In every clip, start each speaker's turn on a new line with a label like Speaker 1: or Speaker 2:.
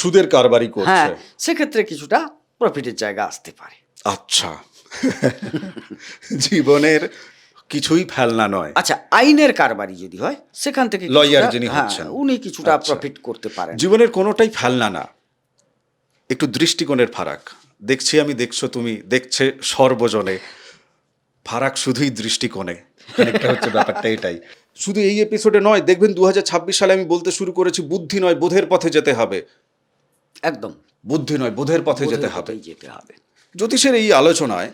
Speaker 1: সুদের কারবারি
Speaker 2: হ্যাঁ,
Speaker 1: করছে।
Speaker 2: সেক্ষেত্রে কিছুটা প্রফিটের জায়গা আসতে পারে।
Speaker 1: আচ্ছা। জীবনের কিছুই ফেলনা নয়।
Speaker 2: আচ্ছা, আইনের কারবারি যদি হয় সেখান থেকে
Speaker 1: লয়ার
Speaker 2: কিছুটা,
Speaker 1: যিনি
Speaker 2: হ্যাঁ,
Speaker 1: হচ্ছেন।
Speaker 2: উনি কিছুটা
Speaker 1: আচ্ছা।
Speaker 2: প্রফিট করতে পারেন।
Speaker 1: জীবনের কোনোটাই ফেলনা না, একটু দৃষ্টিকোণের ফারাক। দেখছি আমি, দেখছো তুমি, দেখছে সর্বজনে, ফারাক শুধুই দৃষ্টিকোণে। খানিকটা হচ্ছে ব্যাপারটা এটাই। শুধু এই এপিসোডে নয়, দেখবেন 2026 সালে আমি বলতে শুরু করেছি বুদ্ধি নয় বোধের পথে যেতে হবে।
Speaker 2: একদম
Speaker 1: বুদ্ধি নয় বোধের পথে যেতে
Speaker 2: বোধের
Speaker 1: হবে।
Speaker 2: পথেই যেতে হবে।
Speaker 1: জ্যোতিষের এই আলোচনায়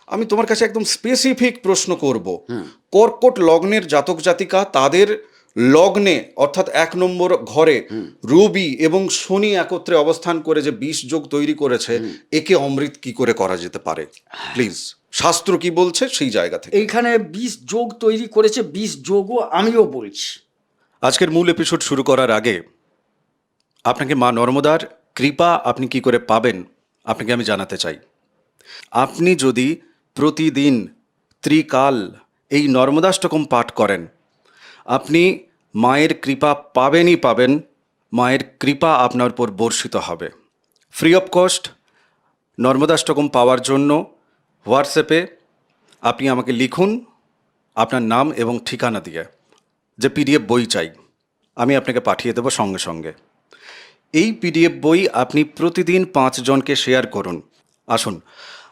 Speaker 1: আমি তোমার কাছে একদম স্পেসিফিক প্রশ্ন করব। কর্কট লগ্নের জাতক জাতিকা, তাদের লগ্নে অর্থাৎ 1 নম্বর ঘরে রবি এবং শনি একত্রে অবস্থান করে যে 20 যোগ তৈরি করেছে, একে অমৃত কি করে করা যেতে পারে? প্লিজ, শাস্ত্র কি বলছে সেই জায়গা থেকে।
Speaker 2: এইখানে 20 যোগ তৈরি করেছে, 20 যোগও আমিও বলছি।
Speaker 1: আজকের মূল এপিসোড শুরু করার আগে আপনাকে মা নর্মদার কৃপা আপনি কি করে পাবেন আপনাকে আমি জানাতে চাই। আপনি যদি প্রতিদিন ত্রিকাল এই নর্মদাষ্টকম পাঠ করেন, আপনি মায়ের কৃপা পাবেনই পাবেন। মায়ের কৃপা আপনার উপর বর্ষিত হবে। ফ্রি অফ কস্ট নর্মদাষ্টকম পাওয়ার জন্য হোয়াটসঅ্যাপে আপনি আমাকে লিখুন আপনার নাম এবং ঠিকানা দিয়ে, যে পিডিএফ বই চাই, আমি আপনাকে পাঠিয়ে দেবো সঙ্গে সঙ্গে। এই পিডিএফ বই আপনি প্রতিদিন 5 জনকে শেয়ার করুন। আসুন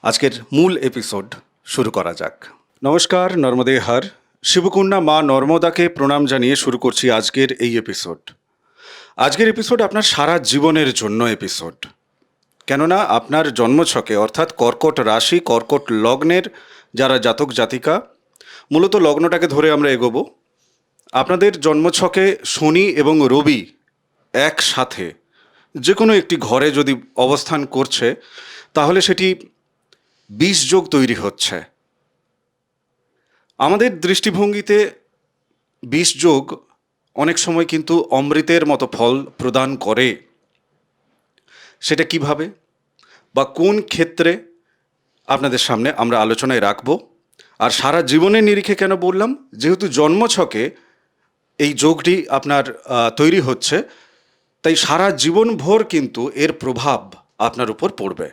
Speaker 1: আজকের মূল এপিসোড শুরু করা যাক। নমস্কার, নর্মদে হর। শিবকন্যা মা নর্মদাকে প্রণাম জানিয়ে শুরু করছি আজকের এই এপিসোড। আজকের এপিসোড আপনার সারা জীবনের জন্য এপিসোড। কেননা আপনার জন্মছকে অর্থাৎ কর্কট রাশি, কর্কট লগ্নের যারা জাতক জাতিকা, মূলত লগ্নটাকে ধরে আমরা এগোবো। আপনাদের জন্মছকে শনি এবং রবি একসাথে যে কোনো একটি ঘরে যদি অবস্থান করছে, তাহলে সেটি 20 যোগ তৈরি হচ্ছে। আমাদের দৃষ্টিভঙ্গিতে 20 যোগ অনেক সময় কিন্তু অমৃতের মতো ফল প্রদান করে। সেটা কিভাবে বা কোন ক্ষেত্রে আপনাদের সামনে আমরা আলোচনায় রাখব। আর সারা জীবনের নিরিখে কেন বললাম, যেহেতু জন্মছকে এই যোগটি আপনার তৈরি হচ্ছে, তাই সারা জীবনভর কিন্তু এর প্রভাব আপনার উপর পড়বে।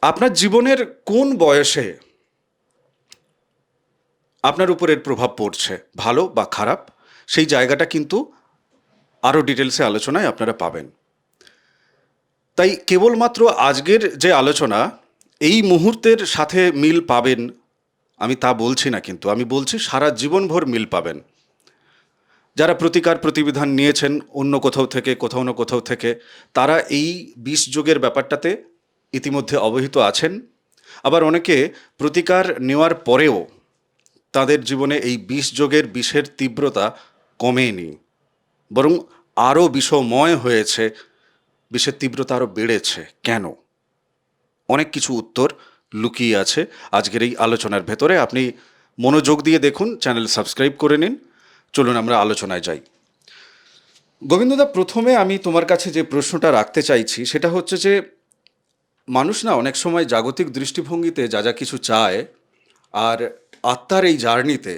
Speaker 1: আপনার জীবনের কোন বয়সে আপনার উপর এর প্রভাব পড়ছে, ভালো বা খারাপ, সেই জায়গাটা কিন্তু আরও ডিটেলসে আলোচনায় আপনারা পাবেন। তাই কেবলমাত্র আজকের যে আলোচনা এই মুহূর্তের সাথে মিল পাবেন আমি তা বলছি না, কিন্তু আমি বলছি সারা জীবনভর মিল পাবেন। যারা প্রতিকার প্রতিবিধান নিয়েছেন অন্য কোথাও থেকে, কোথাও না কোথাও থেকে, তারা এই 20 যোগের ব্যাপারটাতে ইতিমধ্যে অবহিত আছেন। আবার অনেকে প্রতিকার নেওয়ার পরেও তাদের জীবনে এই 20 যোগের বিষের তীব্রতা কমেনি, বরং আরও বিষময় হয়েছে, বিষের তীব্রতা আরও বেড়েছে। কেন? অনেক কিছু উত্তর লুকিয়ে আছে আজকের এই আলোচনার ভেতরে। আপনি মনোযোগ দিয়ে দেখুন, চ্যানেল সাবস্ক্রাইব করে নিন। চলুন আমরা আলোচনায় যাই। গোবিন্দদা, প্রথমে আমি তোমার কাছে যে প্রশ্নটা রাখতে চাইছি সেটা হচ্ছে যে, মানুষ না অনেক সময় জাগতিক দৃষ্টিভঙ্গিতে যা যা কিছু চায়, আর আত্মার এই জার্নিতে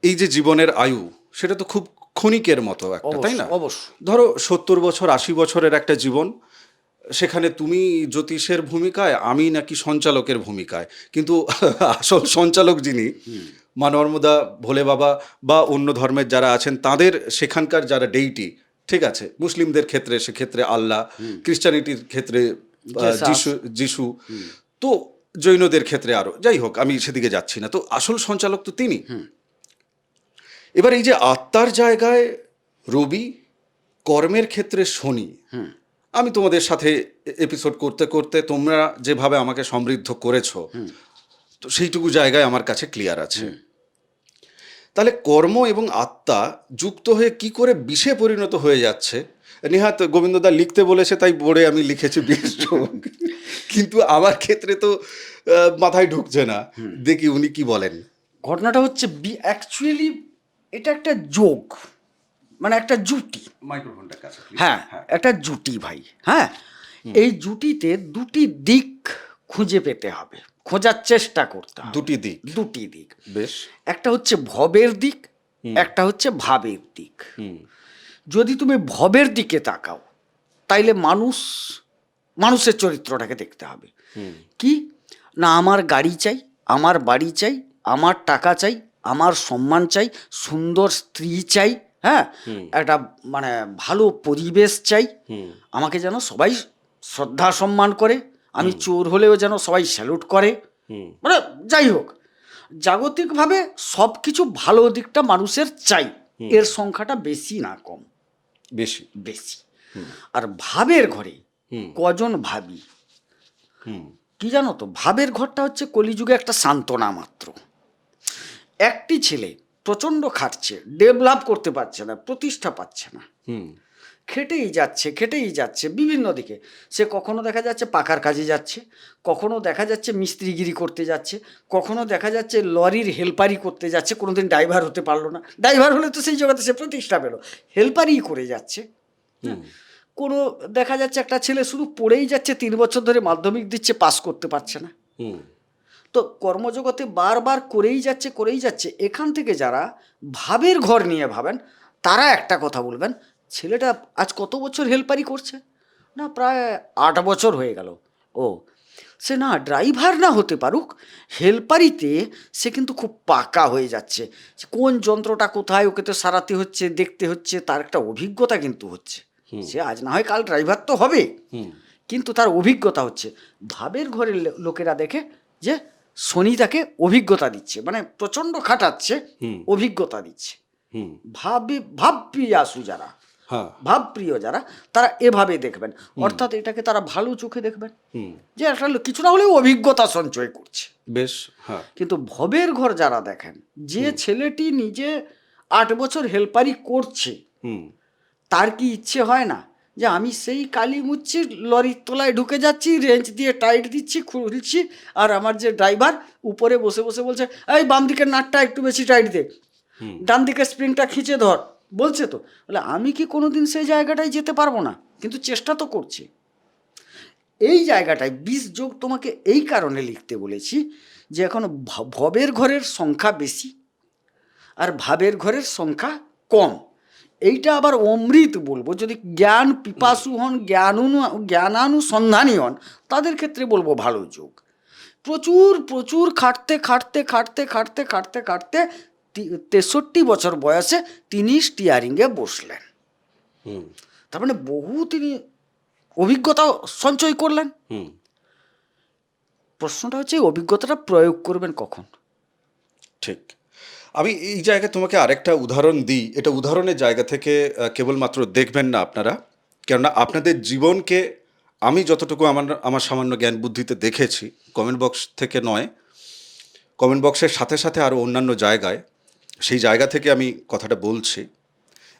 Speaker 1: এই যে জীবনের আয়ু, সেটা তো খুব ক্ষণিকের মতো একটা, তাই না?
Speaker 2: অবশ্যই।
Speaker 1: ধরো 70 বছর 80 বছরের একটা জীবন, সেখানে তুমি জ্যোতিষের ভূমিকায়, আমি নাকি সঞ্চালকের ভূমিকায়, কিন্তু আসল সঞ্চালক যিনি, মা নর্মদা, ভোলে বাবা বা অন্য ধর্মের যারা আছেন তাদের সেখানকার যারা ডেইটি, ঠিক আছে, মুসলিমদের ক্ষেত্রে সেক্ষেত্রে আল্লাহ, ক্রিশ্চানিটির ক্ষেত্রে যিশু, তো জৈনদের ক্ষেত্রে আরো, যাই হোক আমি সেদিকে যাচ্ছি না, তো আসল সঞ্চালক তো তিনি। এবার এই যে আত্মার জায়গায় রবি, কর্মের ক্ষেত্রে শনি, আমি তোমাদের সাথে এপিসোড করতে করতে তোমরা যেভাবে আমাকে সমৃদ্ধ করেছো, তো সেইটুকু জায়গায় আমার কাছে ক্লিয়ার আছে। তাহলে কর্ম এবং আত্মা যুক্ত হয়ে কি করে বিষে পরিণত হয়ে যাচ্ছে, নেহাত গোবিন্দদা লিখতে বলেছে তাই বোর্ডে আমি লিখেছি 20 যোগ, কিন্তু আমার ক্ষেত্রে তো মাথায় ঢুকছে না। দেখি উনি কি বলেন।
Speaker 2: ঘটনাটা হচ্ছে অ্যাকচুয়ালি এটা একটা যোগ, মানে একটা জুটি।
Speaker 1: মাইক্রোফোনটার কাছে,
Speaker 2: হ্যাঁ, একটা জুটি ভাই। হ্যাঁ, এই জুটিতে দুটি দিক খুঁজে পেতে হবে, খোঁজার চেষ্টা করতে হবে।
Speaker 1: দুটি দিক, বেশ।
Speaker 2: একটা হচ্ছে ভবের দিক, একটা হচ্ছে ভাবের দিক। যদি তুমি ভবের দিকে তাকাও তাইলে মানুষের চরিত্রটাকে দেখতে হবে। কি না, আমার গাড়ি চাই, আমার বাড়ি চাই, আমার টাকা চাই, আমার সম্মান চাই, সুন্দর স্ত্রী চাই, হ্যাঁ, একটা মানে ভালো পরিবেশ চাই, আমাকে যেন সবাই শ্রদ্ধা সম্মান করে, আমি চোর হলেও যেন সবাই স্যালুট করে, মানে যাই হোক জাগতিকভাবে সব কিছু ভালো দিকটা মানুষের চাই। এর সংখ্যাটা বেশি না কম?
Speaker 1: বেশি।
Speaker 2: বেশি। আর ভাবের ঘরে কজন ভাবি কি জানো তো, ভাবের ঘরটা হচ্ছে কলিযুগে একটা সান্ত্বনা মাত্র। একটি ছেলে প্রচণ্ড খাটছে, ডেভেলপ করতে পারছে না, প্রতিষ্ঠা পাচ্ছে না, খেটেই যাচ্ছে বিভিন্ন দিকে। সে কখনো দেখা যাচ্ছে পাকার কাজে যাচ্ছে, কখনো দেখা যাচ্ছে মিস্ত্রিগিরি করতে যাচ্ছে, কখনো দেখা যাচ্ছে লরির হেল্পারি করতে যাচ্ছে, কোনোদিন ড্রাইভার হতে পারলো না, ড্রাইভার হলে তো সেই জগতে সে প্রতিষ্ঠা পেল, হেল্পারই করে যাচ্ছে। কোনো দেখা যাচ্ছে একটা ছেলে শুধু পড়েই যাচ্ছে, 3 বছর ধরে মাধ্যমিক দিচ্ছে, পাস করতে পারছে না। তো কর্মজগতে বারবার করেই যাচ্ছে। এখান থেকে যারা ভাবের ঘর নিয়ে ভাবেন তারা একটা কথা বলবেন, ছেলেটা আজ কত বছর হেল্পারি করছে? না, প্রায় 8 বছর হয়ে গেল। ও, সে না ড্রাইভার না হতে পারুক, হেল্পারিতে সে কিন্তু খুব পাকা হয়ে যাচ্ছে। কোন যন্ত্রটা কোথায় ওকে তো সারাতে হচ্ছে, দেখতে হচ্ছে, তার একটা অভিজ্ঞতা কিন্তু হচ্ছে। সে আজ না হয় কাল ড্রাইভার তো হবে, কিন্তু তার অভিজ্ঞতা হচ্ছে। ভাবের ঘরের লোকেরা দেখে যে শনি তাকে অভিজ্ঞতা দিচ্ছে, মানে প্রচণ্ড খাটাচ্ছে, অভিজ্ঞতা দিচ্ছে। ভাবপ্রিয়াসু যারা, ভাবপ্রিয় যারা, তারা এভাবে দেখবেন, অর্থাৎ এটাকে তারা ভালো চোখে দেখবেন যে একটা কিছু না হলেও অভিজ্ঞতা সঞ্চয় করছে।
Speaker 1: বেশ।
Speaker 2: কিন্তু ভবের ঘর যারা দেখেন, যে ছেলেটি নিজে 8 বছর হেল্পারি করছে, তার কি ইচ্ছে হয় না যে আমি সেই কালি মুচ্ছি, লরির তলায় ঢুকে যাচ্ছি, রেঞ্চ দিয়ে টাইট দিচ্ছি, খুলছি, আর আমার যে ড্রাইভার উপরে বসে বসে বলছে এই বাম দিকের নাটটা একটু বেশি টাইট দে, ডান দিকের স্প্রিংটা খিঁচে ধর, বলছে তো, বলে আমি কি কোনোদিন সেই জায়গাটায় যেতে পারবো না, কিন্তু চেষ্টা তো করছি। এই জায়গাটায় 20 যোগ তোমাকে এই কারণে লিখতে বলেছি যে এখন ভবের ঘরের সংখ্যা বেশি আর ভাবের ঘরের সংখ্যা কম। এইটা আবার অমৃত বলবো, যদি জ্ঞান পিপাসু হন, জ্ঞানানুসন্ধানী হন, তাদের ক্ষেত্রে বলবো ভালো যোগ। প্রচুর প্রচুর খাটতে 63 বছর বয়সে তিনি স্টিয়ারিংয়ে বসলেন, তার মানে বহু তিনি অভিজ্ঞতা সঞ্চয় করলেন। প্রশ্নটা হচ্ছে অভিজ্ঞতাটা প্রয়োগ করবেন কখন?
Speaker 1: ঠিক। আমি এই জায়গায় তোমাকে আরেকটা উদাহরণ দিই, এটা উদাহরণের জায়গা থেকে কেবলমাত্র দেখবেন না আপনারা, কেননা আপনাদের জীবনকে আমি যতটুকু আমার সামান্য জ্ঞান বুদ্ধিতে দেখেছি, কমেন্ট বক্স থেকে নয়, কমেন্ট বক্সের সাথে সাথে আরও অন্যান্য জায়গায়, সেই জায়গা থেকে আমি কথাটা বলছি।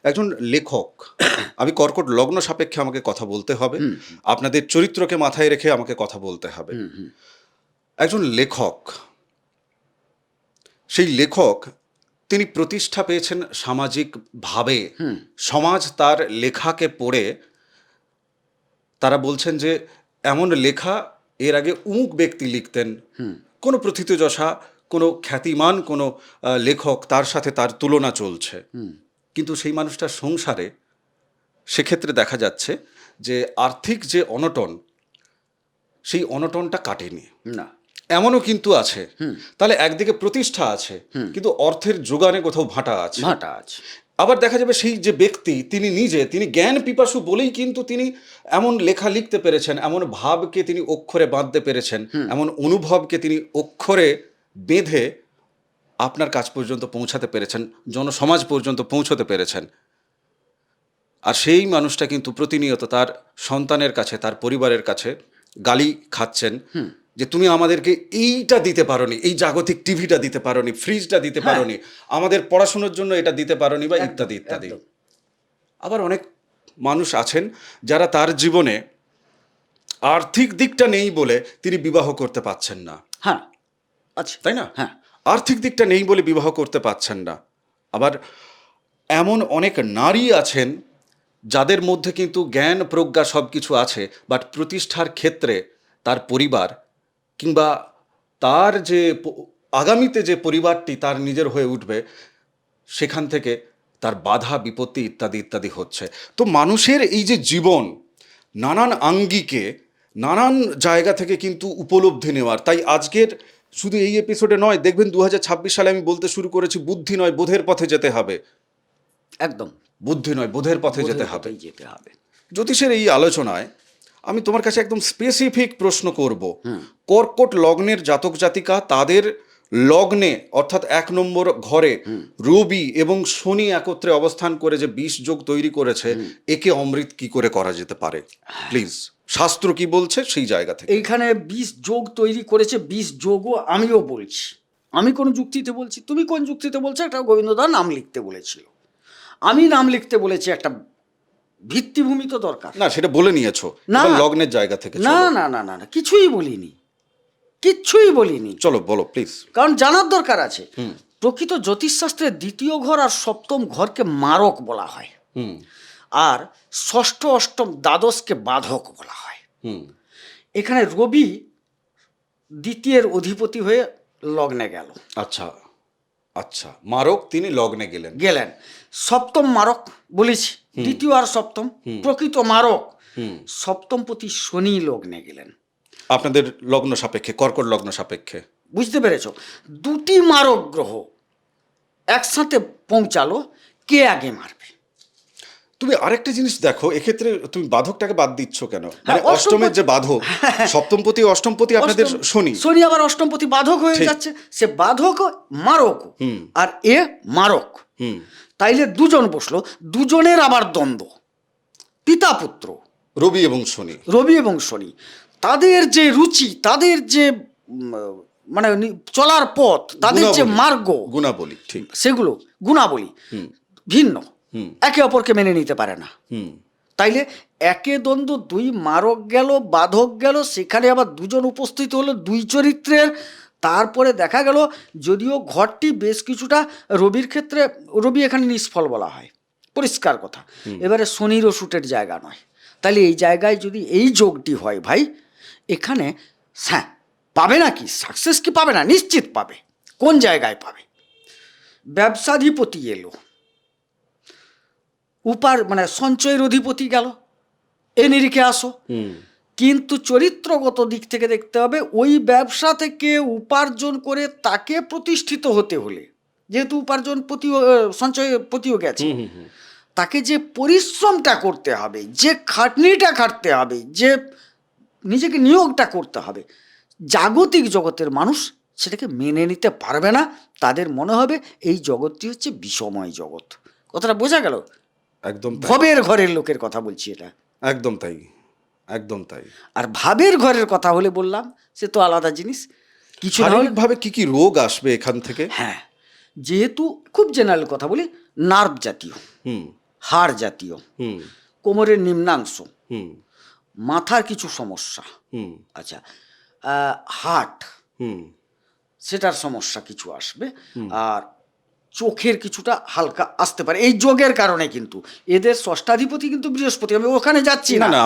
Speaker 1: একজন লেখক, আমি কর্কট লগ্ন সাপেক্ষে আমাকে কথা বলতে হবে, আপনাদের চরিত্রকে মাথায় রেখে আমাকে কথা বলতে হবে। একজন লেখক, সেই লেখক তিনি প্রতিষ্ঠা পেয়েছেন সামাজিকভাবে। সমাজ তার লেখাকে পড়ে তারা বলছেন যে এমন লেখা এর আগে অমুক ব্যক্তি লিখতেন, কোনো প্রথিতযশা, কোনো খ্যাতিমান কোনো লেখক, তার সাথে তার তুলনা চলছে। কিন্তু সেই মানুষটার সংসারে সেক্ষেত্রে দেখা যাচ্ছে যে আর্থিক যে অনটন, সেই অনটনটা কাটেনি
Speaker 2: না,
Speaker 1: এমনও কিন্তু আছে। তাহলে একদিকে প্রতিষ্ঠা আছে, কিন্তু অর্থের যোগানে কোথাও ভাটা আছে। আবার দেখা যাবে সেই যে ব্যক্তি তিনি জ্ঞান পিপাসু বলেই কিন্তু তিনি এমন লেখা লিখতে পেরেছেন, এমন ভাবকে তিনি অক্ষরে বাঁধতে পেরেছেন, এমন অনুভবকে তিনি অক্ষরে বেঁধে আপনার কাছ পর্যন্ত পৌঁছাতে পেরেছেন, জনসমাজ পর্যন্ত পৌঁছতে পেরেছেন। আর সেই মানুষটা কিন্তু প্রতিনিয়ত তার সন্তানের কাছে, তার পরিবারের কাছে গালি খাচ্ছেন যে তুমি আমাদেরকে এইটা দিতে পারোনি, এই জাগতিক টিভিটা দিতে পারোনি, ফ্রিজটা দিতে পারোনি, আমাদের পড়াশোনার জন্য এটা দিতে পারোনি, বা ইত্যাদি ইত্যাদি। আবার অনেক মানুষ আছেন যারা তার জীবনে আর্থিক দিকটা নেই বলে তিনি বিবাহ করতে পারছেন না।
Speaker 2: আচ্ছা,
Speaker 1: তাই না? আর্থিক দিকটা নেই বলে বিবাহ করতে পারছেন না। আবার এমন অনেক নারী আছেন যাদের মধ্যে কিন্তু জ্ঞান প্রজ্ঞা সব কিছু আছে, বাট প্রতিষ্ঠার ক্ষেত্রে তার পরিবার কিংবা তার যে আগামীতে যে পরিবারটি তার নিজের হয়ে উঠবে, সেখান থেকে তার বাধা বিপত্তি ইত্যাদি ইত্যাদি হচ্ছে। তো মানুষের এই যে জীবন নানান আঙ্গিকে নানান জায়গা থেকে কিন্তু উপলব্ধি নেওয়ার, তাই আজকের শুধু এই এপিসোডে নয়, দেখবেন 2026 সালে আমি বলতে শুরু করেছি বুদ্ধি নয় বোধের পথে যেতে হবে,
Speaker 2: একদম
Speaker 1: বুদ্ধি নয় বোধের পথে যেতে
Speaker 2: বোধের
Speaker 1: হবে।
Speaker 2: পথেই যেতে হবে।
Speaker 1: জ্যোতিষের এই আলোচনায় আমি তোমার কাছে একদম স্পেসিফিক প্রশ্ন করব। কর্কট লগ্নের জাতক জাতিকা, তাদের লগ্নে অর্থাৎ 1 নম্বর ঘরে রবি এবং শনি একত্রে অবস্থান করে যে 20 যোগ তৈরি করেছে, একে অমৃত কি করে করা যেতে পারে প্লিজ, শাস্ত্র কি বলছে সেই জায়গা থেকে।
Speaker 2: এইখানে 20 যোগ তৈরি করেছে, 20 যোগও আমিও বলছি। আমি কোন যুক্তিতে বলছি, তুমি কোন যুক্তিতে বলছো? একটা গোবিন্দদা নাম লিখতে বলেছিল, আমি নাম লিখতে বলেছি। একটা ভিত্তিভূমি তো দরকার।
Speaker 1: না, সেটা বলে নিয়েছো,
Speaker 2: না।
Speaker 1: এবার লগ্নের জায়গা থেকে
Speaker 2: না
Speaker 1: চলো।
Speaker 2: না না না না, কিছুই বলিনি, কিচ্ছুই বলিনি।
Speaker 1: চলো বলো প্লিজ।
Speaker 2: কারণ জানার দরকার আছে। প্রকৃত জ্যোতিষশাস্ত্রের 2য় ঘর আর 7ম ঘরকে মারক বলা হয়,
Speaker 1: হুম
Speaker 2: আর 6ষ্ঠ 8ম দ্বাদশকে বাধক বলা হয়।
Speaker 1: হুম
Speaker 2: এখানে রবি 2য় অধিপতি হয়ে লগ্নে গেল।
Speaker 1: আচ্ছা আচ্ছা, মারক তিনি লগ্নে গেলেন।
Speaker 2: গেলেন 7ম মারক বলেছি, 2য় আর 7ম প্রকৃত মারক। 7মপতি শনি লগ্নে গেলেন
Speaker 1: আপনাদের লগ্ন সাপেক্ষে, কর্কট লগ্ন সাপেক্ষে।
Speaker 2: বুঝতে পেরেছ? 2টি মারক গ্রহ একসাথে পৌঁছালো, কে আগে মারবে?
Speaker 1: তুমি আরেকটা জিনিস দেখো, এক্ষেত্রে তুমি বাধকটাকে বাদ দিচ্ছ কেন? মানে
Speaker 2: হ্যাঁ,
Speaker 1: অষ্টমের যে বাধক, সপ্তমপতি অষ্টমপতি আপনাদের শনি,
Speaker 2: শনি আবার অষ্টমপতি বাধক হয়ে যাচ্ছে। সে বাধক মারক আর এ মারক। তাইলে দুজন বসলো, দুজনের আবার দ্বন্দ্ব, পিতা পুত্র,
Speaker 1: রবি এবং শনি।
Speaker 2: রবি এবং শনি, তাদের যে রুচি, তাদের যে মানে চলার পথ, তাদের যে মার্গ,
Speaker 1: গুণাবলী, ঠিক
Speaker 2: সেগুলো গুণাবলী ভিন্ন, একে অপরকে মেনে নিতে পারে না। তাইলে একে দ্বন্দ্ব, 2 মারক গেল, বাধক গেল, সেখানে আবার দুজন উপস্থিত হলো 2 চরিত্রের। তারপরে দেখা গেল যদিও ঘরটি বেশ কিছুটা রবির ক্ষেত্রে, রবি এখানে নিষ্ফল বলা হয়, পরিষ্কার কথা। এবারে শনিরও শুটের জায়গা নয়। তাহলে এই জায়গায় যদি এই যোগটি হয় ভাই, এখানে হ্যাঁ পাবে না কি, সাকসেস কি পাবে না? নিশ্চিত পাবে। কোন জায়গায় পাবে? ব্যবসাধিপতি এলো, মানে সঞ্চয়ের অধিপতি গেল, এ নিরিখে আসো। কিন্তু চরিত্রগত দিক থেকে দেখতে হবে, ওই ব্যবসা থেকে উপার্জন করে তাকে প্রতিষ্ঠিত হতে হলে, যেহেতু উপার্জন সঞ্চয়পতিও গেছে, তাকে যে পরিশ্রমটা করতে হবে, যে খাটনিটা খাটতে হবে, যে নিজেকে নিয়োগটা করতে হবে, জাগতিক জগতের মানুষ সেটাকে মেনে নিতে পারবে না। তাদের মনে হবে এই জগৎটি হচ্ছে বিষময় জগৎ। কথাটা বোঝা গেল?
Speaker 1: একদম
Speaker 2: ভবের ঘরের লোকের কথা বলছি এটা।
Speaker 1: একদম তাই, একদম তাই।
Speaker 2: আর ভাবের ঘরের কথা হলে বললাম, সে তো আলাদা জিনিস। কিছু
Speaker 1: শারীরিকভাবে কি কি রোগ আসবে এখান থেকে?
Speaker 2: হ্যাঁ, যেহেতু খুব জেনারেল কথা বলি, নার্ভ জাতীয়, হাড় জাতীয়, কোমরের নিম্নাংশ, মাথার কিছু সমস্যা, আচ্ছা হার্ট, সেটার সমস্যা কিছু আসবে, আর চোখের কিছুটা হালকা আসতে পারে এই যোগের কারণে। কিন্তু এদের ষষ্ঠাধিপতি কিন্তু বৃহস্পতি, আমি ওখানে যাচ্ছি না।
Speaker 1: না,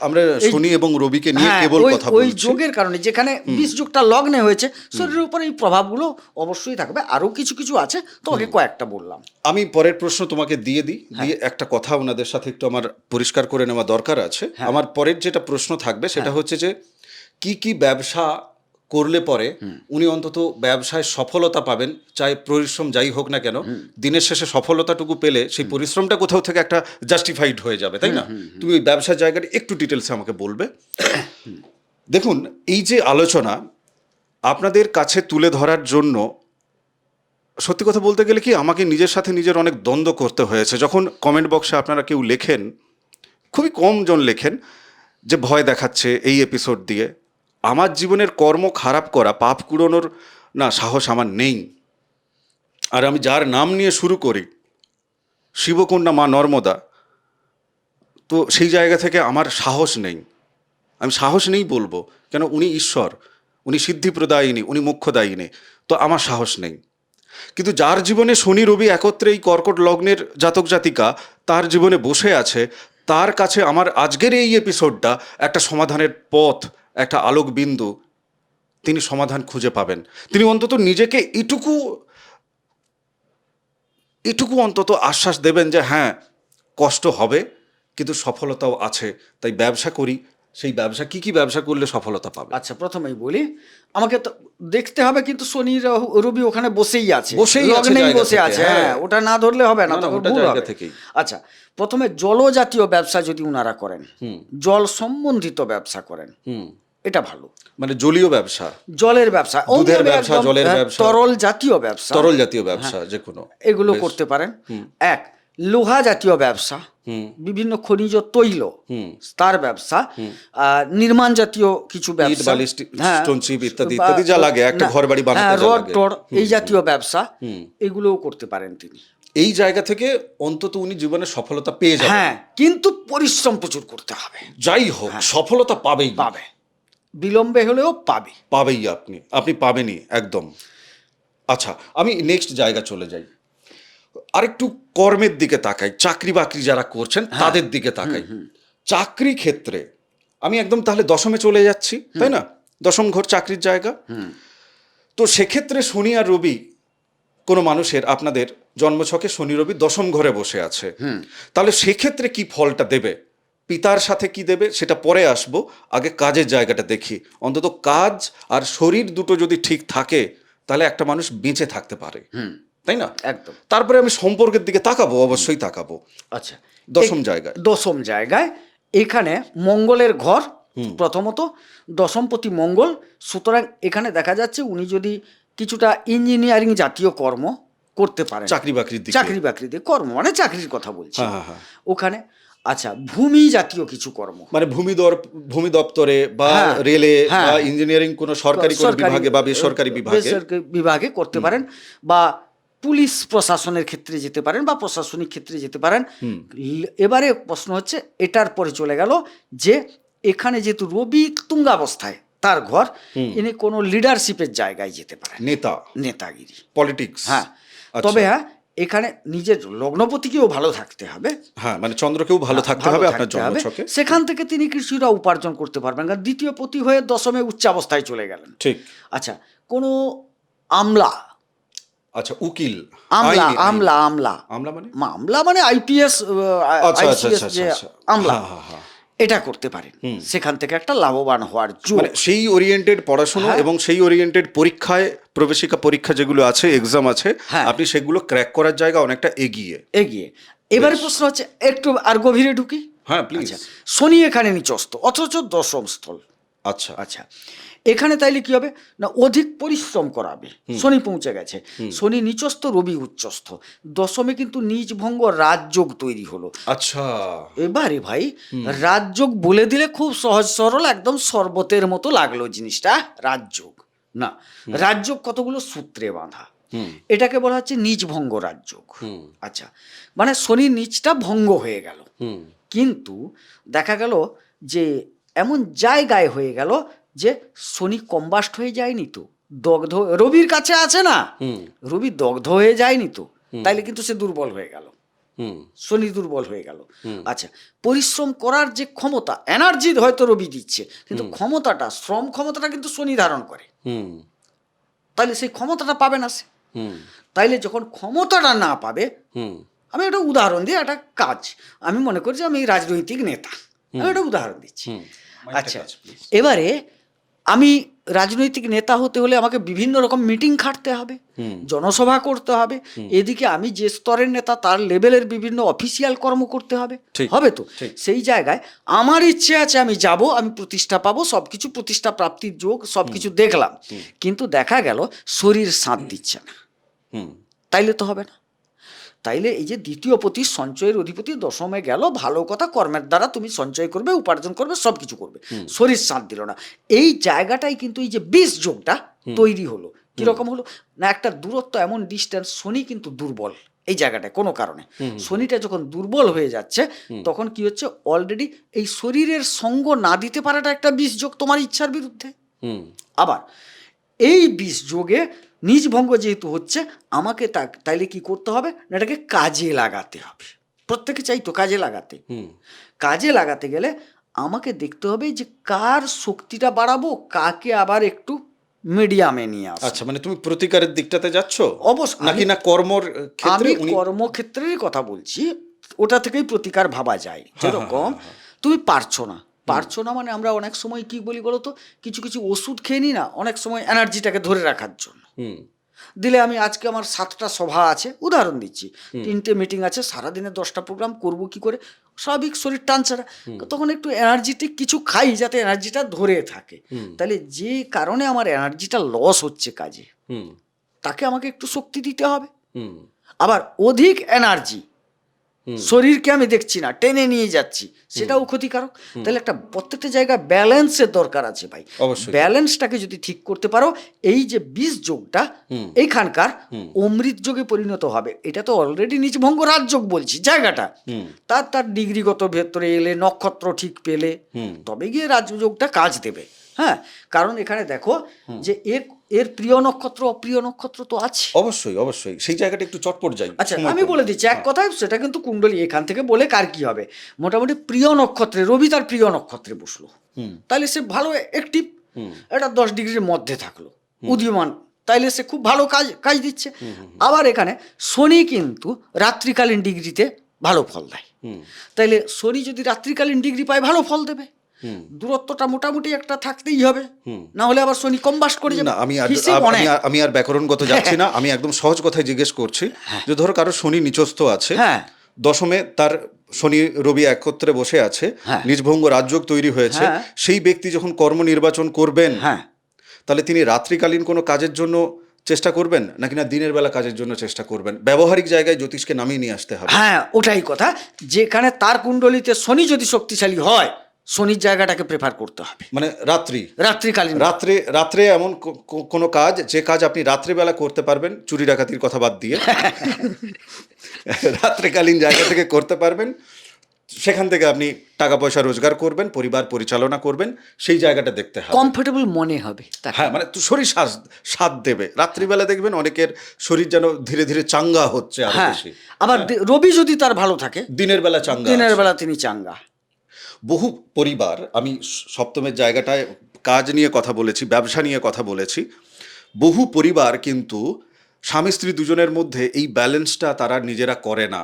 Speaker 1: আমরা শনি এবং রবিকে নিয়ে কেবল কথা বলছি।
Speaker 2: ওই যোগের কারণে যেখানে 20 যোগটা লগ্নে হয়েছে, শরীরের উপর এই প্রভাবগুলো অবশ্যই থাকবে। আরো কিছু কিছু আছে, তোমাকে কয়েকটা বললাম।
Speaker 1: আমি পরের প্রশ্ন তোমাকে দিয়ে একটা কথা ওনাদের সাথে একটু আমার পরিষ্কার করে নেওয়া দরকার আছে। আমার পরের যেটা প্রশ্ন থাকবে সেটা হচ্ছে যে কি কি ব্যবসা করলে পরে উনি অন্তত ব্যবসায় সফলতা পাবেন, চাই পরিশ্রম যাই হোক না কেন, দিনের শেষে সফলতাটুকু পেলে সেই পরিশ্রমটা কোথাও থেকে একটা জাস্টিফাইড হয়ে যাবে, তাই না? তুমি ওই ব্যবসার জায়গাটা একটু ডিটেলসে আমাকে বলবে। দেখুন, এই যে আলোচনা আপনাদের কাছে তুলে ধরার জন্য সত্যি কথা বলতে গেলে কি, আমাকে নিজের সাথে নিজের অনেক দ্বন্দ্ব করতে হয়েছে। যখন কমেন্ট বক্সে আপনারা কেউ লেখেন, খুবই কম জন লেখেন যে ভয় দেখাচ্ছে এই এপিসোড দিয়ে, আমার জীবনের কর্ম খারাপ করা, পাপ কুড়োনোর না সাহস আমার নেই। আর আমি যার নাম নিয়ে শুরু করি, শিবকন্যা মা নর্মদা, তো সেই জায়গা থেকে আমার সাহস নেই। আমি সাহস নেই বলবো, কেন উনি ঈশ্বর, উনি সিদ্ধিপ্রদায়িনী, উনি মোক্ষদায়িনী, তো আমার সাহস নেই। কিন্তু যার জীবনে শনি রবি একত্রে এই কর্কট লগ্নের জাতক জাতিকা তার জীবনে বসে আছে, তার কাছে আমার আজকের এই এপিসোডটা একটা সমাধানের পথ, একটা আলোক বিন্দু। তিনি সমাধান খুঁজে পাবেন। তিনি অন্তত নিজেকে এটুকু এটুকু অন্তত আশ্বাস দেবেন যে হ্যাঁ, কষ্ট হবে কিন্তু সফলতাও আছে, তাই ব্যবসা করি। সেই ব্যবসা কি কি ব্যবসা করলে সফলতা পাবে?
Speaker 2: আচ্ছা, প্রথমেই বলি, আমাকে তো দেখতে হবে কিন্তু শনি রবি ওখানে বসেই আছে,
Speaker 1: বসেই আছে
Speaker 2: লগ্নেই
Speaker 1: জায়গা
Speaker 2: বসে
Speaker 1: থেকে,
Speaker 2: আছে,
Speaker 1: হ্যাঁ।
Speaker 2: হ্যাঁ, ওটা না ধরলে হবে না,
Speaker 1: না, না,
Speaker 2: তখন
Speaker 1: ওটা
Speaker 2: ভুল
Speaker 1: জায়গা
Speaker 2: হবে।
Speaker 1: থেকেই।
Speaker 2: আচ্ছা, প্রথমে জলজাতীয় ব্যবসা যদি উনারা করেন, জল সম্বন্ধিত ব্যবসা করেন, এটা ভালো।
Speaker 1: মানে জলীয় ব্যবসা,
Speaker 2: জলের ব্যবসা,
Speaker 1: দুধের
Speaker 2: অমনি
Speaker 1: ব্যবসা,
Speaker 2: একদম,
Speaker 1: জলের
Speaker 2: হ্যাঁ,
Speaker 1: ব্যবসা,
Speaker 2: তরল জাতীয় ব্যবসা,
Speaker 1: তরল জাতীয় ব্যবসা, যে কোনো
Speaker 2: এগুলো
Speaker 1: বেশ।
Speaker 2: করতে পারেন। এক, লোহা জাতীয় ব্যবসা, বিভিন্ন খনিজ তৈল, তার ব্যবসা, নির্মাণ জাতীয় কিছু
Speaker 1: ইট,
Speaker 2: ব্যবসা,
Speaker 1: বালি, স্টোন চিপ ইত্যাদি ইত্যাদি যা লাগে একটা ঘর বাড়ি বানাতে যা
Speaker 2: রড
Speaker 1: লাগে।
Speaker 2: টড, এই জাতীয় ব্যবসা, এগুলোও করতে পারেন তিনি।
Speaker 1: এই জায়গা থেকে অন্তত উনি জীবনে সফলতা পেয়ে যাবেন।
Speaker 2: হ্যাঁ, কিন্তু পরিশ্রম প্রচুর করতে হবে।
Speaker 1: যাই হোক, সফলতা পাবেই,
Speaker 2: পাবে, বিলম্বে হলেও পাবে,
Speaker 1: পাবেই। আপনি পাবেনই একদম। আচ্ছা, আমি নেক্সট জায়গা চলে যাই, আরেকটু কর্মের দিকে তাকাই, চাকরি বাকরি যারা করছেন তাদের দিকে তাকাই। চাকরি ক্ষেত্রে আমি একদম তাহলে দশমে চলে যাচ্ছি, তাই না? দশম ঘর চাকরির জায়গা। তো সেক্ষেত্রে শনি আর রবি, কোনো মানুষের, আপনাদের জন্মছকে শনি রবি দশম ঘরে বসে আছে, তাহলে সেক্ষেত্রে কি ফলটা দেবে, পিতার সাথে কি দেবে সেটা পরে আসবো, আগে কাজের জায়গাটা দেখি। অন্তত কাজ আর শরীর দুটো যদি ঠিক থাকে তাহলে একটা মানুষ বেঁচে থাকতে পারে, তাই না?
Speaker 2: একদম।
Speaker 1: তারপরে আমি সম্পর্কের দিকে তাকাবো, অবশ্যই তাকাবো।
Speaker 2: আচ্ছা,
Speaker 1: দশম জায়গায়,
Speaker 2: দশম জায়গায় এখানে মঙ্গলের ঘর, প্রথমত দশমপতি মঙ্গল, সুতরাং এখানে দেখা যাচ্ছে উনি যদি কিছুটা ইঞ্জিনিয়ারিং জাতীয় কর্ম করতে পারেন,
Speaker 1: চাকরি বাকরির দিকে,
Speaker 2: চাকরি বাকরি দিয়ে কর্ম, মানে চাকরির কথা বলছি,
Speaker 1: হ্যাঁ।
Speaker 2: ওখানে। আচ্ছা, ভূমি জাতীয় কিছু কর্ম,
Speaker 1: মানে ভূমি দপ্তরে বা রেলে বা ইঞ্জিনিয়ারিং কোনো সরকারি কোনো বিভাগে বা বেসরকারি
Speaker 2: বিভাগে করতে পারেন, বা পুলিশ প্রশাসনের ক্ষেত্রে যেতে পারেন, বা প্রশাসনিক ক্ষেত্রে যেতে পারেন। এবারে প্রশ্ন হচ্ছে, এটার পরে চলে গেল যে এখানে যেহেতু রবি তুঙ্গাবস্থায় তার ঘর, ইনি কোনো লিডারশিপের জায়গায় যেতে পারেন, নেতাগিরি,
Speaker 1: পলিটিক্স।
Speaker 2: হ্যাঁ। তবে হ্যাঁ, এখানে নিজের লগ্নপতিকেও ভালো থাকতে হবে,
Speaker 1: হ্যাঁ, মানে চন্দ্রকেও ভালো থাকতে হবে আপনার জন্মছকে।
Speaker 2: সেখান থেকে তিনি কিছুটা উপার্জন করতে পারবেন, কারণ দ্বিতীয় পতি হয়ে দশমে উচ্চাবস্থায় চলে গেলেন।
Speaker 1: ঠিক।
Speaker 2: আচ্ছা, কোনো আমলা,
Speaker 1: আচ্ছা, উকিল,
Speaker 2: আমলা,
Speaker 1: আইনি,
Speaker 2: আমলা, আমলা,
Speaker 1: আমলা মানে
Speaker 2: মামলা মানে আইপিএস, আইসিএস, যে আমলা, এটা করতে পারেন, সেখান থেকে একটা লাভবান হওয়ার যোগ।
Speaker 1: মানে সেই ওরিয়েন্টেড পড়াশোনা এবং সেই ওরিয়েন্টেড পরীক্ষায়, প্রবেশিকা পরীক্ষা যেগুলো আছে, এক্সাম আছে, আপনি সেগুলো ক্র্যাক করার জায়গা অনেকটা এগিয়ে।
Speaker 2: এবারে প্রশ্ন হচ্ছে, একটু আর গভীরে ঢুকি।
Speaker 1: হ্যাঁ, প্লিজ।
Speaker 2: শনি এখানে নিচস্থ, অথচ দশম স্থল। আচ্ছা, এখানে তাইলে কি হবে না, অধিক পরিশ্রম করাবে, শনি পৌঁছে গেছে, শনি নিচস্থ, রবি উচ্চস্থ, দশমে কিন্তু নিজ ভঙ্গ রাজযোগ তৈরি হলো।
Speaker 1: আচ্ছা,
Speaker 2: এবারে ভাই, রাজযোগ বলে দিলে খুব সহজ সরল, একদম শরবতের মতো লাগলো জিনিসটা, রাজযোগ না, রাজযোগ কতগুলো সূত্রে বাঁধা, এটাকে বলা হচ্ছে নিজ ভঙ্গ রাজযোগ। আচ্ছা, মানে শনির নিচটা ভঙ্গ হয়ে গেল, কিন্তু দেখা গেল যে এমন জায়গায় হয়ে গেল যে শনি কম্বাস্ট হয়ে যায়নি তো, দগ্ধ, রবির কাছে আছে না, রবি দগ্ধ হয়ে যায়নি তো, তাইলে কিন্তু সে দুর্বল হয়ে গেল, শনি দুর্বল হয়ে গেল। আচ্ছা, পরিশ্রম করার যে ক্ষমতা, এনার্জি হয়তো রবি দিচ্ছে, কিন্তু ক্ষমতাটা, শ্রম ক্ষমতাটা কিন্তু শনি ধারণ করে, তাইলে সেই ক্ষমতাটা পাবে না সে। তাইলে যখন ক্ষমতাটা না পাবে, আমি একটা উদাহরণ দিই, একটা কাজ, আমি মনে করি যে আমি রাজনৈতিক নেতা, আমি একটা উদাহরণ দিচ্ছি। আচ্ছা, এবারে আমি রাজনৈতিক নেতা হতে হলে আমাকে বিভিন্ন রকম মিটিং খাটতে হবে, জনসভা করতে হবে, এদিকে আমি যে স্তরের নেতা তার লেভেলের বিভিন্ন অফিসিয়াল কর্ম করতে হবে, হবে তো। সেই জায়গায় আমার ইচ্ছে আছে, আমি যাব, আমি প্রতিষ্ঠা পাবো, সবকিছু প্রতিষ্ঠা প্রাপ্তির যোগ, সবকিছু দেখলাম, কিন্তু দেখা গেল শরীর সাথ দিচ্ছে না, তাইলে তো হবে না। তাইলে এই যে দ্বিতীয় পতি, সঞ্চয়ের অধিপতি দশমে গেল, ভালো কথা, কর্মের দ্বারা তুমি সঞ্চয় করবে, উপার্জন করবে, সব কিছু করবে, শরীর সাথ দিল না, এই জায়গাটাই কিন্তু এই যে বিষ যোগটা তৈরি হলো। কিরকম হলো না, একটা দূরত্ব, এমন ডিস্টেন্স, শনি কিন্তু দুর্বল এই জায়গাটায় কোনো কারণে, শনিটা যখন দুর্বল হয়ে যাচ্ছে, তখন কি হচ্ছে, অলরেডি এই শরীরের সঙ্গ না দিতে পারাটা একটা বিষ যোগ তোমার ইচ্ছার বিরুদ্ধে। আবার এই বিষ যোগে নিজ ভঙ্গ যেহেতু হচ্ছে, আমাকে তাইলে কি করতে হবে না, এটাকে কাজে লাগাতে হবে, প্রত্যেকে চাই তো কাজে লাগাতে। কাজে লাগাতে গেলে আমাকে দেখতে হবে যে কার শক্তিটা বাড়াবো, কাকে আবার একটু মিডিয়ামে নিয়ে আসবো।
Speaker 1: আচ্ছা, মানে তুমি প্রতিকারের দিকটাতে যাচ্ছ
Speaker 2: অবশ্যই।
Speaker 1: নাকি না কর্মর ক্ষেত্রে
Speaker 2: আমি
Speaker 1: উনি?
Speaker 2: কর্মক্ষেত্রেরই কথা বলছি, ওটা থেকেই প্রতিকার ভাবা যায়। যেরকম তুমি পারছো না মানে আমরা অনেক সময় কি বলি বলো তো, কিছু কিছু ওষুধ খেয়ে নিই না, অনেক সময় এনার্জিটাকে ধরে রাখার জন্য।
Speaker 1: হুম
Speaker 2: দিলে আমি আজকে আমার 7টা সভা আছে, উদাহরণ দিচ্ছি, 3টে মিটিং আছে, সারাদিনে 10টা প্রোগ্রাম করব কি করে, স্বাভাবিক শরীর টানছে না, তখন একটু এনার্জিটিক কিছু খাই যাতে এনার্জিটা ধরে থাকে। তাহলে যে কারণে আমার এনার্জিটা লস হচ্ছে কাজে,
Speaker 1: হুম
Speaker 2: তাকে আমাকে একটু শক্তি দিতে হবে।
Speaker 1: হুম
Speaker 2: আবার অধিক এনার্জি শরীরকে আমি দেখছি না, টেনে নিয়ে যাচ্ছি, সেটাও ক্ষতিকারক। তাহলে একটা প্রত্যেকটা জায়গায় ব্যালেন্সের দরকার আছে ভাই।
Speaker 1: অবশ্যই।
Speaker 2: ব্যালেন্সটাকে যদি ঠিক করতে পারো, এই যে বীজ যোগটা এইখানকার অমৃত যোগে পরিণত হবে। এটা তো অলরেডি নিজভঙ্গ রাজযোগ বলছি জায়গাটা, তার তার ডিগ্রিগত ভেতরে এলে, নক্ষত্র ঠিক পেলে তবে গিয়ে রাজযোগটা কাজ দেবে। হ্যাঁ, কারণ এখানে দেখো যে এর এর প্রিয় নক্ষত্র অপ্রিয় নক্ষত্র তো আছে।
Speaker 1: অবশ্যই অবশ্যই, সেই জায়গাটা একটু চটপট যাই।
Speaker 2: আচ্ছা, আমি বলে দিচ্ছি এক কথায়, সেটা কিন্তু কুণ্ডলী এখান থেকে বলে কার কি হবে। মোটামুটি প্রিয় নক্ষত্রে রবি তার প্রিয় নক্ষত্রে বসলো, তাইলে সে ভালো অ্যাক্টিভ, এটা 10 ডিগ্রির মধ্যে থাকলো উদীয়মান, তাইলে সে খুব ভালো কাজ দিচ্ছে। আবার এখানে শনি কিন্তু রাত্রিকালীন ডিগ্রিতে ভালো ফল দেয়, তাইলে শনি যদি রাত্রিকালীন ডিগ্রি পায় ভালো ফল দেবে। দূরত্বটা মোটামুটি একটা থাকতেই হবে, না হলে আবার শনি কম্বাস্ট করে যাবে।
Speaker 1: না, আমি আর ব্যাকরণগত যাচ্ছি না, আমি একদম সহজ কথায় জিজ্ঞেস করছি যে ধরো কারো শনি নিচস্থ আছে,
Speaker 2: হ্যাঁ,
Speaker 1: দশমে তার শনি রবি একত্রে বসে আছে, নিজভঙ্গ রাজযোগ তৈরি হয়েছে, সেই ব্যক্তি যখন কর্ম নির্বাচন করবেন,
Speaker 2: হ্যাঁ,
Speaker 1: তাহলে তিনি রাত্রিকালীন কোনো কাজের জন্য চেষ্টা করবেন নাকি না দিনের বেলা কাজের জন্য চেষ্টা করবেন? ব্যবহারিক জায়গায় জ্যোতিষকে নামিয়ে নিয়ে আসতে হবে।
Speaker 2: হ্যাঁ, ওটাই কথা। যেখানে তার কুণ্ডলিতে শনি যদি শক্তিশালী হয়, শনির জায়গাটাকে প্রেফার করতে হবে,
Speaker 1: মানে
Speaker 2: রাত্রিকালীন।
Speaker 1: রাত্রে এমন কোনো কাজ, যে কাজ আপনি রাত্রিবেলা করতে পারবেন, চুরি ডাকাতির কথা বাদ দিয়ে রাত্রিকালীন জায়গা থেকে করতে পারবেন, সেখান থেকে আপনি টাকা পয়সা রোজগার করবেন, পরিবার পরিচালনা করবেন, সেই জায়গাটা দেখতে হবে।
Speaker 2: কমফোর্টেবল মনে হবে তাকে।
Speaker 1: হ্যাঁ, মানে শরীর স্বাদ দেবে। রাত্রিবেলা দেখবেন অনেকের শরীর যেন ধীরে ধীরে চাঙ্গা হচ্ছে আরো
Speaker 2: হ্যাঁ,
Speaker 1: বেশি।
Speaker 2: আবার রবি যদি তার ভালো থাকে,
Speaker 1: দিনের বেলা চাঙ্গা
Speaker 2: দিনের
Speaker 1: আছে।
Speaker 2: বেলা তিনি চাঙ্গা।
Speaker 1: বহু পরিবার, আমি সপ্তমের জায়গাটায় কাজ নিয়ে কথা বলেছি, ব্যবসা নিয়ে কথা বলেছি, বহু পরিবার কিন্তু স্বামী স্ত্রী দুজনের মধ্যে এই ব্যালেন্সটা তারা নিজেরা করে না।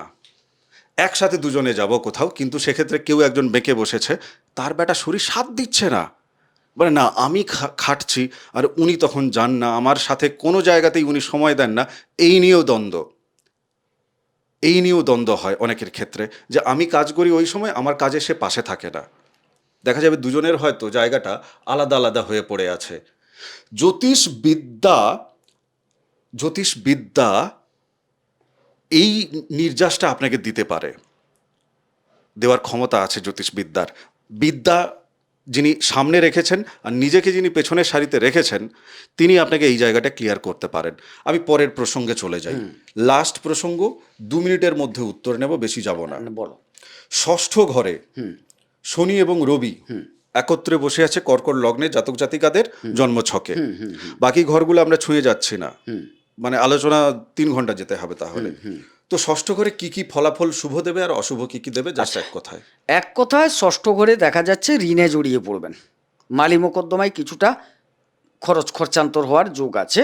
Speaker 1: একসাথে দুজনে যাব কোথাও, কিন্তু সেক্ষেত্রে কেউ একজন বেঁকে বসেছে, তার বেটা শরীর সাথ দিচ্ছে না, বলে না আমি খাটছি আর উনি তখন যান না, আমার সাথে কোনো জায়গাতেই উনি সময় দেন না। এই নিয়েও দ্বন্দ্ব হয় অনেকের ক্ষেত্রে, যে আমি কাজ করি ওই সময়, আমার কাজে সে পাশে থাকে না। দেখা যাবে দুজনের হয়তো জায়গাটা আলাদা আলাদা হয়ে পড়ে আছে। জ্যোতিষবিদ্যা এই নির্যাসটা আপনাকে দিতে পারে, দেওয়ার ক্ষমতা আছে জ্যোতিষবিদ্যার। বিদ্যা যিনি সামনে রেখেছেন আর নিজেকে যিনি পেছনের সারিতে রেখেছেন, তিনি আপনাকে এই জায়গাটা ক্লিয়ার করতে পারেন। আমি পরের প্রসঙ্গে চলে যাই, লাস্ট প্রসঙ্গ, 2 মিনিটের মধ্যে উত্তর নেব, বেশি যাব না।
Speaker 2: বলো।
Speaker 1: ষষ্ঠ ঘরে শনি এবং রবি একত্রে বসে আছে কর্কট লগ্নে জাতক জাতিকাদের জন্মছকে। বাকি ঘরগুলো আমরা ছুঁয়ে যাচ্ছি না, মানে আলোচনা 3 ঘন্টা যেতে হবে তাহলে। তো ষষ্ঠ ঘরে কি কি ফলাফল শুভ দেবে আর অশুভ কি কি দেবে, জাস্ট এক কথায়?
Speaker 2: ষষ্ঠ ঘরে দেখা যাচ্ছে ঋণে জড়িয়ে পড়বেন, মালি মোকদ্দমায় কিছুটা খরচান্তর হওয়ার যোগ আছে।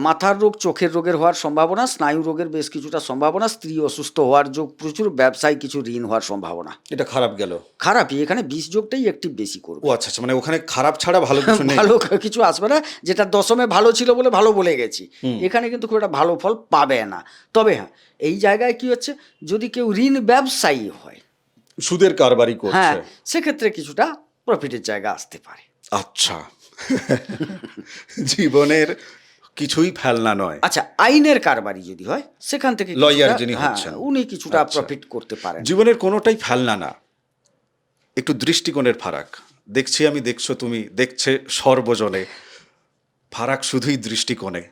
Speaker 2: মাথার রোগ, চোখের রোগের হওয়ার সম্ভাবনা, স্নায়ু রোগের বেশ কিছুটা সম্ভাবনা, স্ত্রী অসুস্থ হওয়ার যোগ প্রচুর, ব্যবসায় কিছু ঋণ হওয়ার সম্ভাবনা।
Speaker 1: এটা খারাপ গেল?
Speaker 2: খারাপই, এখানে 20 যোগটাই একটি বেশি করবে।
Speaker 1: ও আচ্ছা, মানে ওখানে খারাপ ছাড়া ভালো কিছু নেই?
Speaker 2: ভালো কিছু আসবে না, যেটা দশমে ভালো ছিল বলে ভালো বলে গেছি, এখানে কিন্তু খুব একটা ভালো ফল পাবে না। তবে হ্যাঁ, এই জায়গায় কি হচ্ছে, যদি কেউ ঋণ ব্যবসায়ী হয়,
Speaker 1: সুদের কারবারি করছে,
Speaker 2: হ্যাঁ, সেক্ষেত্রে কিছুটা প্রফিটের জায়গা আসতে পারে।
Speaker 1: আচ্ছা, জীবনের কিছুই ফেলনা নয়।
Speaker 2: আচ্ছা, আইনের কারবারি যদি হয়, সেখান থেকে
Speaker 1: লয়ার যিনি হচ্ছেন,
Speaker 2: উনি কিছুটা প্রফিট করতে পারেন।
Speaker 1: জীবনের কোনোটাই ফেলনা না, একটু দৃষ্টিকোণের ফারাক। দেখছি আমি, দেখছো তুমি, দেখছে সর্বজনে, ফারাক শুধুই দৃষ্টিকোণে।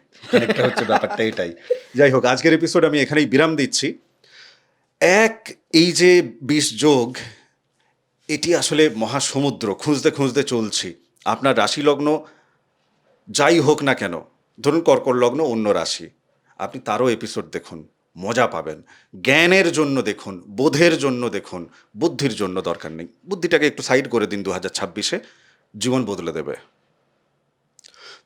Speaker 1: একটা হচ্ছে ব্যাপারটা এটাই। যাই হোক, আজকের এপিসোড আমি এখানেই বিরাম দিচ্ছি। এই যে 20 যোগ, এটি আসলে মহাসমুদ্র, খুঁজতে খুঁজতে চলছি। আপনার রাশি লগ্ন যাই হোক না কেন, ধরুন কর্কট লগ্ন অন্য রাশি, আপনি তারও এপিসোড দেখুন, মজা পাবেন। জ্ঞানের জন্য দেখুন, বোধের জন্য দেখুন, বুদ্ধির জন্য দরকার নেই। বুদ্ধিটাকে একটু সাইড করে দিন 2026-এ, জীবন বদলে দেবে।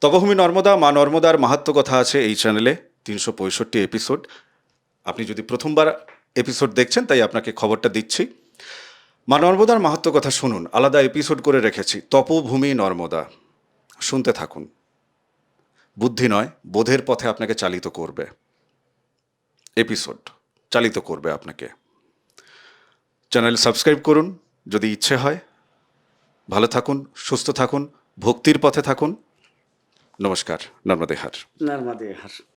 Speaker 1: তপভূমি নর্মদা, মা নর্মদার মাহাত্ম্য কথা আছে এই চ্যানেলে, 365 এপিসোড। আপনি যদি প্রথমবার এপিসোড দেখছেন তাই আপনাকে খবরটা দিচ্ছি। মা নর্মদার মাহাত্ম্য কথা শুনুন, আলাদা এপিসোড করে রেখেছি, তপভূমি নর্মদা। শুনতে থাকুন, বুদ্ধি নয় বোধের পথে আপনাকে চালিত করবে, এপিসোড চালিত করবে আপনাকে। চ্যানেল সাবস্ক্রাইব করুন যদি ইচ্ছে হয়। ভালো থাকুন, সুস্থ থাকুন, ভক্তির পথে থাকুন। নমস্কার। নর্মদে হার।
Speaker 2: নর্মদে হর।